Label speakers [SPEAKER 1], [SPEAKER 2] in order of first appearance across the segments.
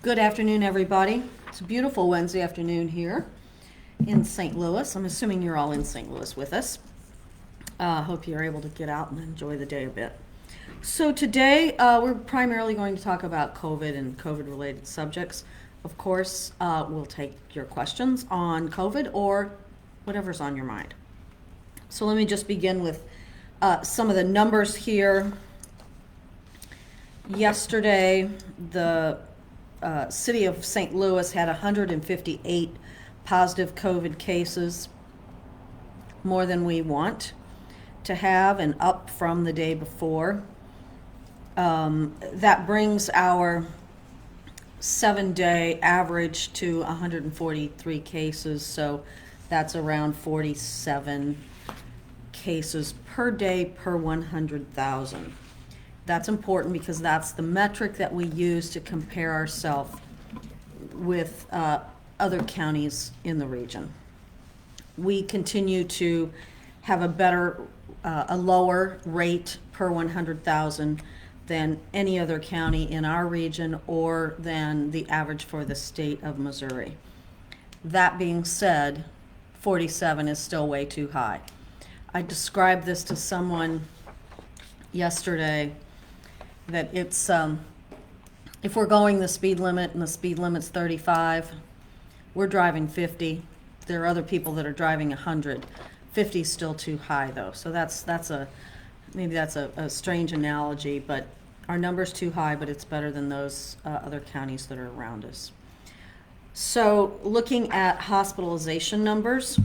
[SPEAKER 1] Good afternoon, everybody. It's a beautiful Wednesday afternoon here in St. Louis. I'm assuming you're all in St. Louis with us. Hope you're able to get out and enjoy the day a bit. So today, we're primarily going to talk about COVID and COVID-related subjects. Of course, we'll take your questions on COVID or whatever's on your mind. So let me just begin with some of the numbers here. Yesterday, the city of St. Louis had 158 positive COVID cases, more than we want to have and up from the day before. That brings our 7-day average to 143 cases, so that's around 47 cases per day per 100,000. That's important because that's the metric that we use to compare ourselves with other counties in the region. We continue to have a lower rate per 100,000 than any other county in our region or than the average for the state of Missouri. That being said, 47 is still way too high. I described this to someone yesterday that it's, if we're going the speed limit and the speed limit's 35, we're driving 50. There are other people that are driving 100. 50 is still too high though. So maybe that's a strange analogy, but our number's too high, but it's better than those other counties that are around us. So looking at hospitalization numbers,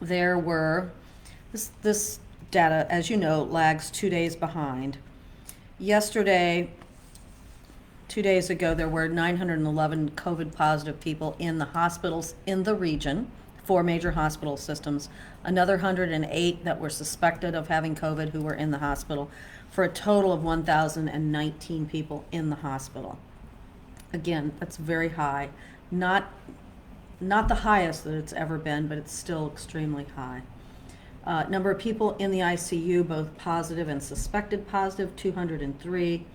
[SPEAKER 1] there were, this data, as you know, lags 2 days behind. Yesterday, 2 days ago, there were 911 COVID positive people in the hospitals in the region, 4 major hospital systems, another 108 that were suspected of having COVID who were in the hospital, for a total of 1,019 people in the hospital. Again, that's very high. Not the highest that it's ever been, but it's still extremely high. Number of people in the ICU, both positive and suspected positive, 203.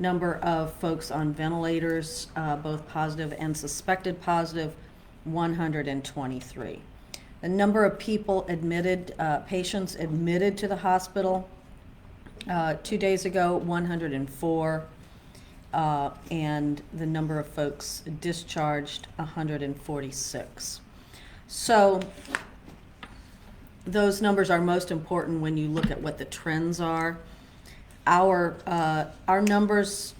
[SPEAKER 1] Number of folks on ventilators, both positive and suspected positive, 123. The number of people admitted, patients admitted to the hospital 2 days ago, 104. And the number of folks discharged, 146. So those numbers are most important when you look at what the trends are. Our numbers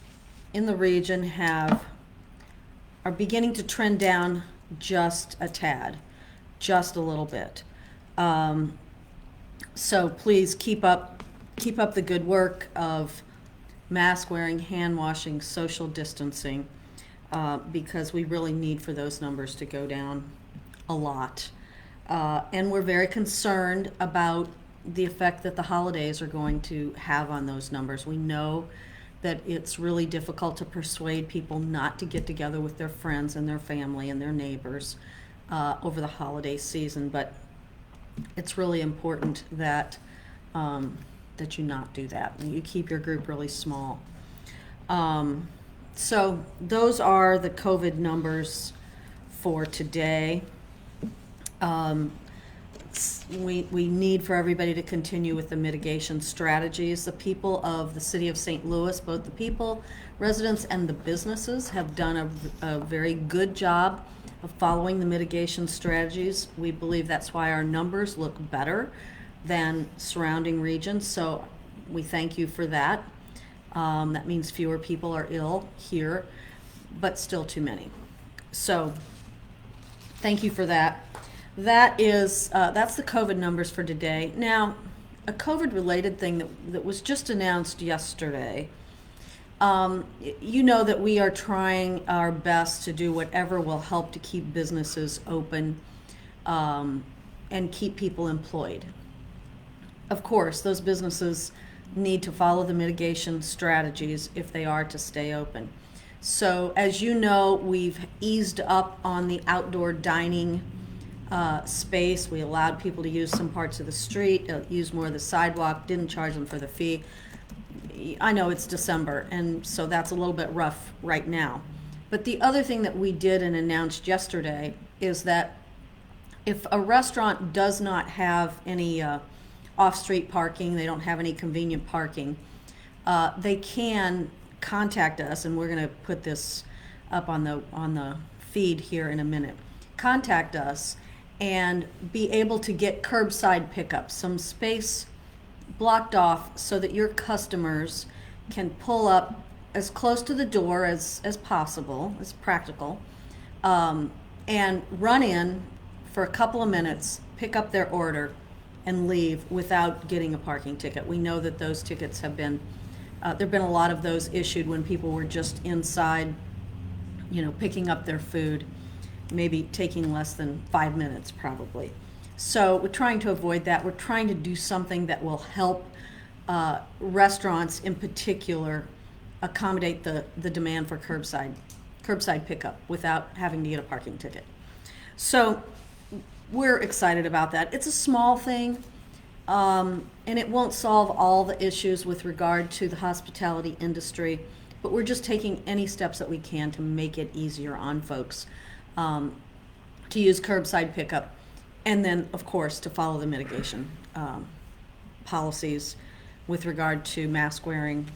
[SPEAKER 1] in the region are beginning to trend down just a tad, just a little bit. So please keep up the good work of mask wearing, hand washing, social distancing, because we really need for those numbers to go down a lot. And we're very concerned about the effect that the holidays are going to have on those numbers. We know that it's really difficult to persuade people not to get together with their friends and their family and their neighbors over the holiday season, but it's really important that that you not do that, and you keep your group really small. So those are the COVID numbers for today. We need for everybody to continue with the mitigation strategies. The people of the city of St. Louis, both the people, residents, and the businesses have done a very good job of following the mitigation strategies. We believe that's why our numbers look better than surrounding regions, so we thank you for that. That means fewer people are ill here, but still too many. So thank you for that. That's the COVID numbers for today. Now, a COVID-related thing that was just announced yesterday. You know that we are trying our best to do whatever will help to keep businesses open and keep people employed. Of course, those businesses need to follow the mitigation strategies if they are to stay open. So as you know, we've eased up on the outdoor dining space. We allowed people to use some parts of the street, use more of the sidewalk, didn't charge them for the fee. I know it's December, and so that's a little bit rough right now. But the other thing that we did and announced yesterday is that if a restaurant does not have any off-street parking, they don't have any convenient parking, they can contact us, and we're going to put this up on the feed here in a minute. Contact us and be able to get curbside pickup, some space blocked off so that your customers can pull up as close to the door as possible, as practical, and run in for a couple of minutes, pick up their order, and leave without getting a parking ticket. We know that those tickets have been, there have been a lot of those issued when people were just inside, picking up their food, maybe taking less than 5 minutes probably. So we're trying to avoid that. We're trying to do something that will help restaurants in particular accommodate the demand for curbside pickup without having to get a parking ticket. So we're excited about that. It's a small thing, and it won't solve all the issues with regard to the hospitality industry, but we're just taking any steps that we can to make it easier on folks to use curbside pickup, and then, of course, to follow the mitigation policies with regard to mask wearing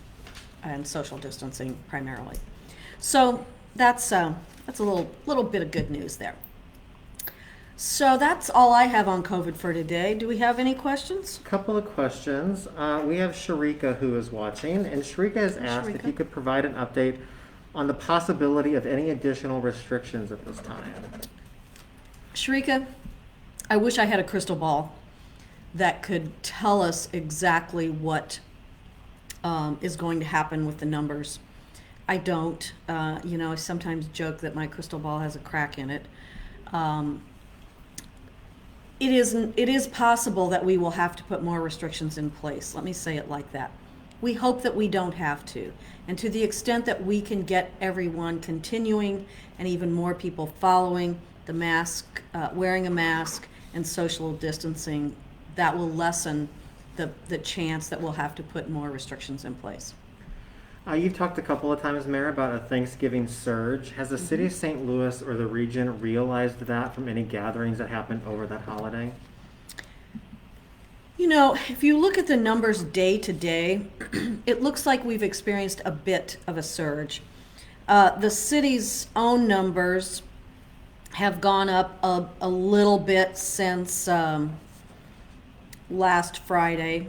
[SPEAKER 1] and social distancing primarily. So that's a little bit of good news there. So that's all I have on COVID for today. Do we have any questions?
[SPEAKER 2] A couple of questions. We have Sharika who is watching, and Sharika has asked if you could provide an update on the possibility of any additional restrictions at this time.
[SPEAKER 1] Sharika, I wish I had a crystal ball that could tell us exactly what is going to happen with the numbers. I don't. I sometimes joke that my crystal ball has a crack in it. It is possible that we will have to put more restrictions in place. Let me say it like that. We hope that we don't have to. And to the extent that we can get everyone continuing and even more people following the mask, wearing a mask and social distancing, that will lessen the chance that we'll have to put more restrictions in place.
[SPEAKER 2] You've talked a couple of times, Mayor, about a Thanksgiving surge. Has the city of St. Louis or the region realized that from any gatherings that happened over that holiday?
[SPEAKER 1] If you look at the numbers day to day, it looks like we've experienced a bit of a surge. The city's own numbers have gone up a little bit since last Friday.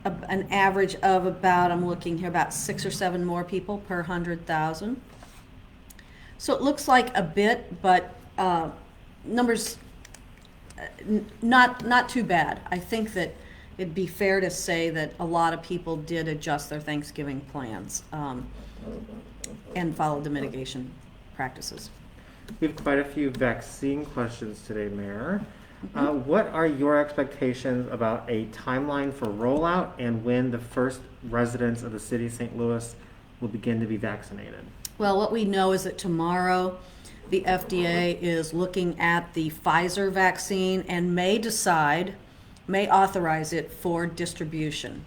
[SPEAKER 1] An average of about, I'm looking here, about 6 or 7 more people per 100,000. So it looks like a bit, but numbers not too bad. I think that it'd be fair to say that a lot of people did adjust their Thanksgiving plans and followed the mitigation practices.
[SPEAKER 2] We have quite a few vaccine questions today, Mayor. What are your expectations about a timeline for rollout and when the first residents of the city of St. Louis will begin to be vaccinated?
[SPEAKER 1] Well, what we know is that tomorrow the FDA is looking at the Pfizer vaccine and may authorize it for distribution.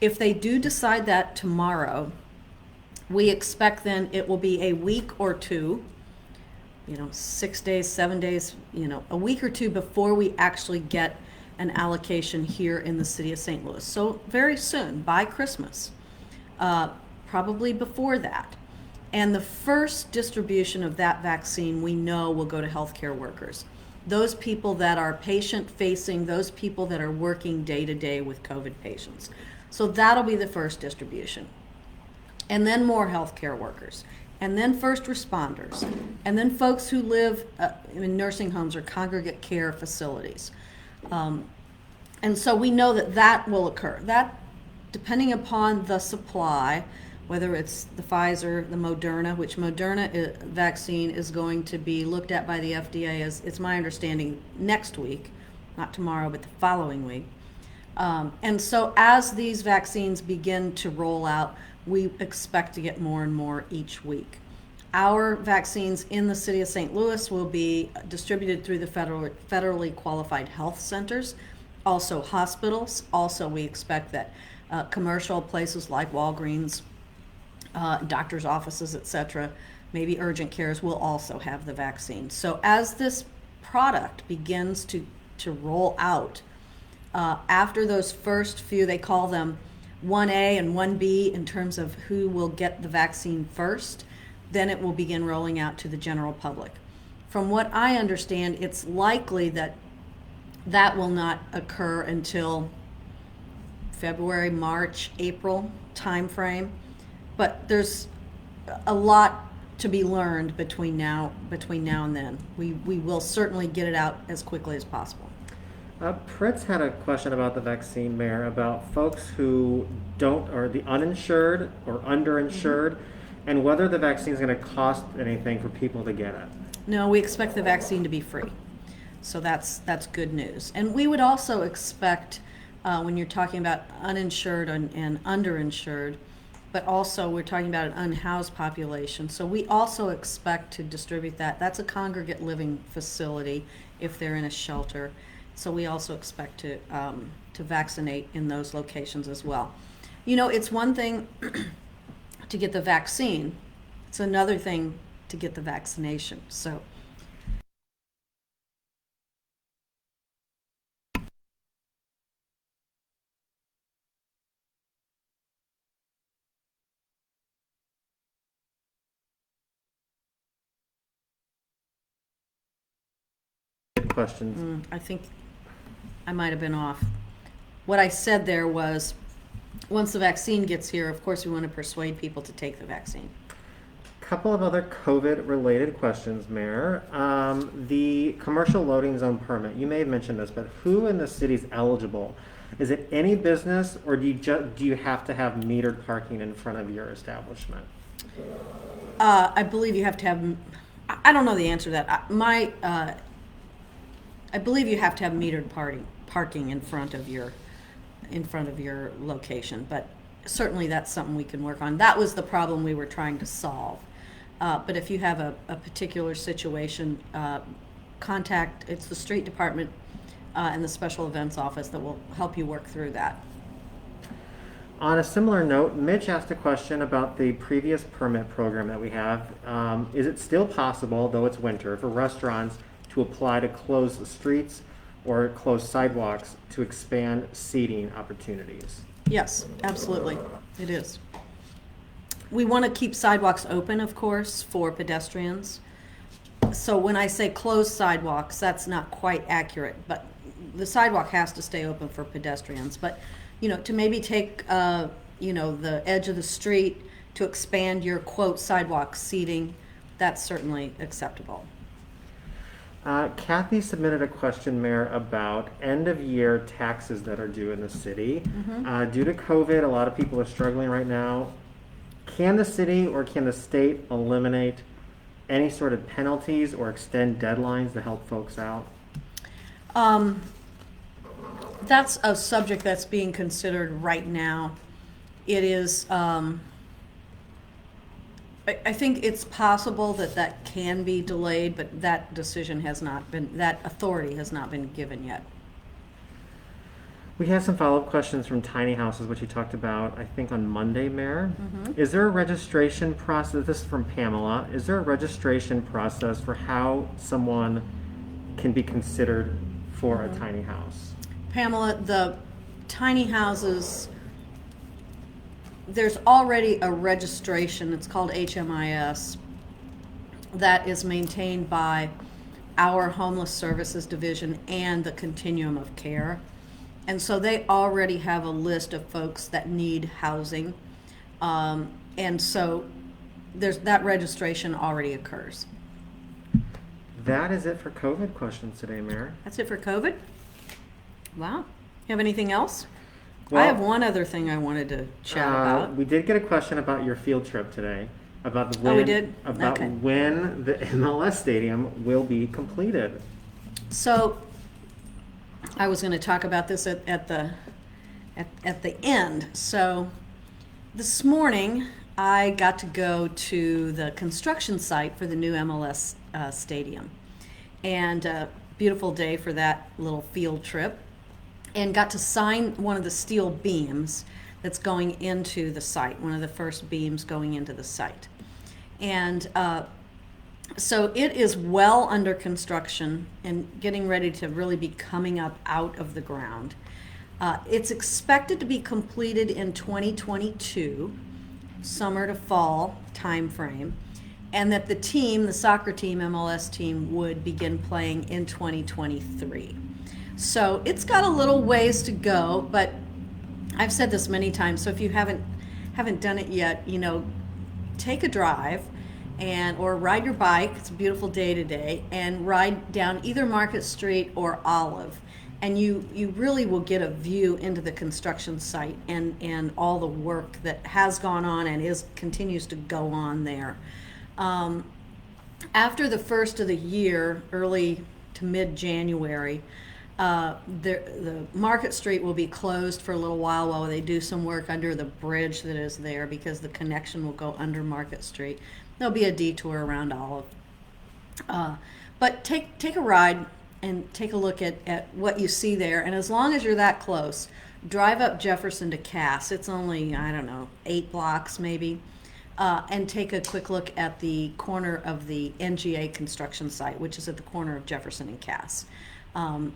[SPEAKER 1] If they do decide that tomorrow, we expect then it will be a week or two, 6 days, 7 days, a week or two before we actually get an allocation here in the city of St. Louis. So very soon, by Christmas, probably before that. And the first distribution of that vaccine we know will go to healthcare workers. Those people that are patient-facing, those people that are working day-to-day with COVID patients. So that'll be the first distribution. And then more healthcare workers. And then first responders, and then folks who live in nursing homes or congregate care facilities. And so we know that will occur. That, depending upon the supply, whether it's the Pfizer, the Moderna, which Moderna vaccine is going to be looked at by the FDA, as it's my understanding, next week, not tomorrow, but the following week. And so as these vaccines begin to roll out, we expect to get more and more each week. Our vaccines in the city of St. Louis will be distributed through the federally qualified health centers, also hospitals. Also, we expect that commercial places like Walgreens doctor's offices, etc., maybe urgent cares will also have the vaccine. So as this product begins to roll out, after those first few, they call them 1A and 1B in terms of who will get the vaccine first, then it will begin rolling out to the general public. From what I understand, it's likely that that will not occur until February, March, April timeframe. But there's a lot to be learned between now and then. We will certainly get it out as quickly as possible.
[SPEAKER 2] Pritz had a question about the vaccine, Mayor, about folks who don't, or the uninsured or underinsured, and whether the vaccine is going to cost anything for people to get it.
[SPEAKER 1] No, we expect the vaccine to be free. So that's good news. And we would also expect, when you're talking about uninsured and underinsured, but also we're talking about an unhoused population. So we also expect to distribute that. That's a congregate living facility if they're in a shelter. So we also expect to vaccinate in those locations as well. You know, it's one thing to get the vaccine. It's another thing to get the vaccination. So
[SPEAKER 2] Questions?
[SPEAKER 1] I think I might have been off. What I said there was, once the vaccine gets here, of course we want to persuade people to take the vaccine.
[SPEAKER 2] Couple of other COVID-related questions, Mayor. The commercial loading zone permit, you may have mentioned this, but who in the city is eligible? Is it any business, or do you have to have metered parking in front of your establishment?
[SPEAKER 1] I believe you have to have, I don't know the answer to that. I believe you have to have metered parking in front of your location, but certainly that's something we can work on. That was the problem we were trying to solve. But if you have a particular situation, it's the street department and the special events office that will help you work through that.
[SPEAKER 2] On a similar note, Mitch asked a question about the previous permit program that we have. Is it still possible, though it's winter, for restaurants to apply to close the streets or close sidewalks to expand seating opportunities?
[SPEAKER 1] Yes, absolutely, it is. We want to keep sidewalks open, of course, for pedestrians. So when I say closed sidewalks, that's not quite accurate, but the sidewalk has to stay open for pedestrians. But, you know, to maybe take, the edge of the street to expand your, quote, sidewalk seating, that's certainly acceptable.
[SPEAKER 2] Kathy submitted a question, Mayor, about end-of-year taxes that are due in the city. Due to COVID, a lot of people are struggling right now. Can the city or can the state eliminate any sort of penalties or extend deadlines to help folks out?
[SPEAKER 1] That's a subject that's being considered right now. It is, I think it's possible that can be delayed, but that decision has not been, that authority has not been given yet.
[SPEAKER 2] We have some follow-up questions from tiny houses, which you talked about, I think, on Monday, Mayor. Is there a registration process? This is from Pamela. Is there a registration process for how someone can be considered for a tiny house?
[SPEAKER 1] Pamela, the tiny houses, there's already a registration, it's called HMIS, that is maintained by our Homeless Services Division and the Continuum of Care. And so they already have a list of folks that need housing. And so that registration already occurs.
[SPEAKER 2] That is it for COVID questions today, Mayor.
[SPEAKER 1] That's it for COVID? Wow. You have anything else?
[SPEAKER 2] Well,
[SPEAKER 1] I have one other thing I wanted to chat about.
[SPEAKER 2] We did get a question about your field trip today, about when,
[SPEAKER 1] we did?
[SPEAKER 2] about
[SPEAKER 1] Okay.
[SPEAKER 2] when the MLS stadium will be completed.
[SPEAKER 1] So I was going to talk about this at the end. So this morning I got to go to the construction site for the new MLS stadium, and a beautiful day for that little field trip, and got to sign one of the steel beams that's going into the site, one of the first beams going into the site. And so it is well under construction and getting ready to really be coming up out of the ground. It's expected to be completed in 2022, summer to fall timeframe, and that the team, the soccer team, MLS team, would begin playing in 2023. So it's got a little ways to go, but I've said this many times, so if you haven't done it yet, you know, take a drive or ride your bike. It's a beautiful day today, and ride down either Market Street or Olive, and you really will get a view into the construction site and all the work that has gone on and continues to go on there. After the first of the year, early to mid-January, the Market Street will be closed for a little while they do some work under the bridge that is there, because the connection will go under Market Street. There'll be a detour around Olive. But take a ride and take a look at what you see there. And as long as you're that close, drive up Jefferson to Cass. It's only, I don't know, 8 blocks maybe. And take a quick look at the corner of the NGA construction site, which is at the corner of Jefferson and Cass.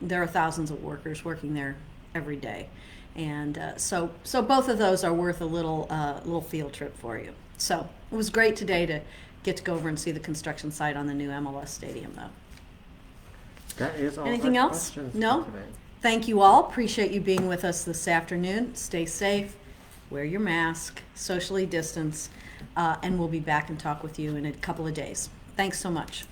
[SPEAKER 1] There are thousands of workers working there every day, and so both of those are worth a little field trip for you. So it was great today to get to go over and see the construction site on the new MLS stadium, though.
[SPEAKER 2] That is all.
[SPEAKER 1] Anything
[SPEAKER 2] our
[SPEAKER 1] else?
[SPEAKER 2] questions
[SPEAKER 1] No?
[SPEAKER 2] for today.
[SPEAKER 1] Thank you all. Appreciate you being with us this afternoon. Stay safe, wear your mask, socially distance, and we'll be back and talk with you in a couple of days. Thanks so much.